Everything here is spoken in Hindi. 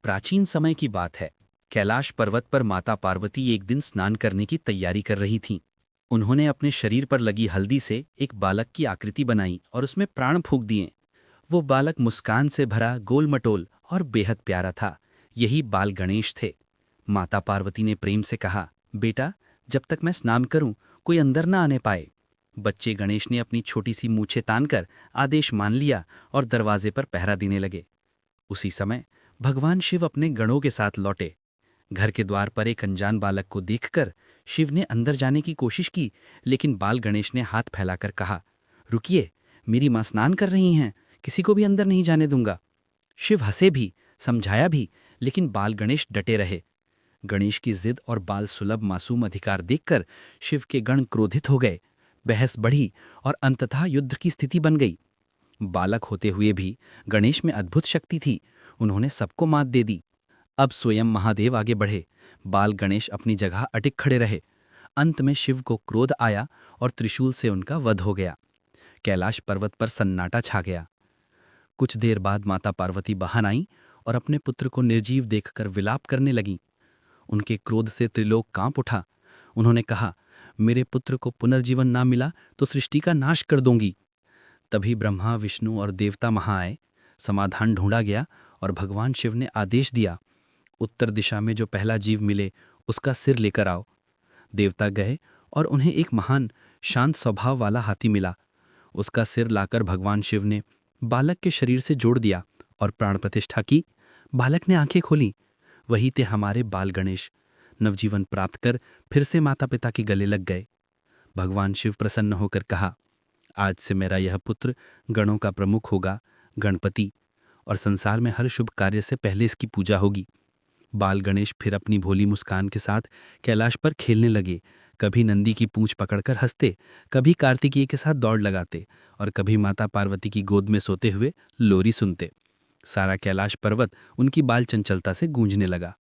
प्राचीन समय की बात है। कैलाश पर्वत पर माता पार्वती एक दिन स्नान करने की तैयारी कर रही थीं। उन्होंने अपने शरीर पर लगी हल्दी से एक बालक की आकृति बनाई और उसमें प्राण फूंक दिए। वो बालक मुस्कान से भरा, गोल मटोल और बेहद प्यारा था। यही बाल गणेश थे। माता पार्वती ने प्रेम से कहा, बेटा, जब तक मैं स्नान करूं, कोई अंदर ना आने पाए। बच्चे गणेश ने अपनी छोटी सी मूछें तानकर आदेश मान लिया और दरवाजे पर पहरा देने लगे। उसी समय भगवान शिव अपने गणों के साथ लौटे। घर के द्वार पर एक अनजान बालक को देखकर शिव ने अंदर जाने की कोशिश की, लेकिन बाल गणेश ने हाथ फैलाकर कहा, रुकिए, मेरी मां स्नान कर रही हैं, किसी को भी अंदर नहीं जाने दूंगा। शिव हंसे भी, समझाया भी, लेकिन बाल गणेश डटे रहे। गणेश की जिद और बाल सुलभ मासूम अधिकार देखकर शिव के गण क्रोधित हो गए। बहस बढ़ी और अंततः युद्ध की स्थिति बन गई। बालक होते हुए भी गणेश में अद्भुत शक्ति थी। उन्होंने सबको मात दे दी। अब स्वयं महादेव आगे बढ़े। बाल गणेश अपनी जगह अटिक खड़े रहे। अंत में शिव को क्रोध आया और त्रिशूल से उनका वध हो गया। कैलाश पर्वत पर सन्नाटा छा गया। कुछ देर बाद माता पार्वती बाहर आईं और अपने पुत्र को निर्जीव देखकर विलाप करने लगीं। उनके क्रोध से त्रिलोक कांप उठा। उन्होंने कहा, मेरे पुत्र को पुनर्जीवन ना मिला तो सृष्टि का नाश कर दूंगी। तभी ब्रह्मा, विष्णु और देवता वहां आए। समाधान ढूंढा गया और भगवान शिव ने आदेश दिया, उत्तर दिशा में जो पहला जीव मिले उसका सिर लेकर आओ। देवता गए और उन्हें एक महान शांत स्वभाव वाला हाथी मिला। उसका सिर लाकर भगवान शिव ने बालक के शरीर से जोड़ दिया और प्राण प्रतिष्ठा की। बालक ने आंखें खोली। वही थे हमारे बाल गणेश। नवजीवन प्राप्त कर फिर से माता पिता के गले लग गए। भगवान शिव प्रसन्न होकर कहा, आज से मेरा यह पुत्र गणों का प्रमुख होगा, गणपति, और संसार में हर शुभ कार्य से पहले इसकी पूजा होगी। बाल गणेश फिर अपनी भोली मुस्कान के साथ कैलाश पर खेलने लगे। कभी नंदी की पूंछ पकड़कर हंसते, कभी कार्तिकेय के साथ दौड़ लगाते और कभी माता पार्वती की गोद में सोते हुए लोरी सुनते। सारा कैलाश पर्वत उनकी बाल चंचलता से गूंजने लगा।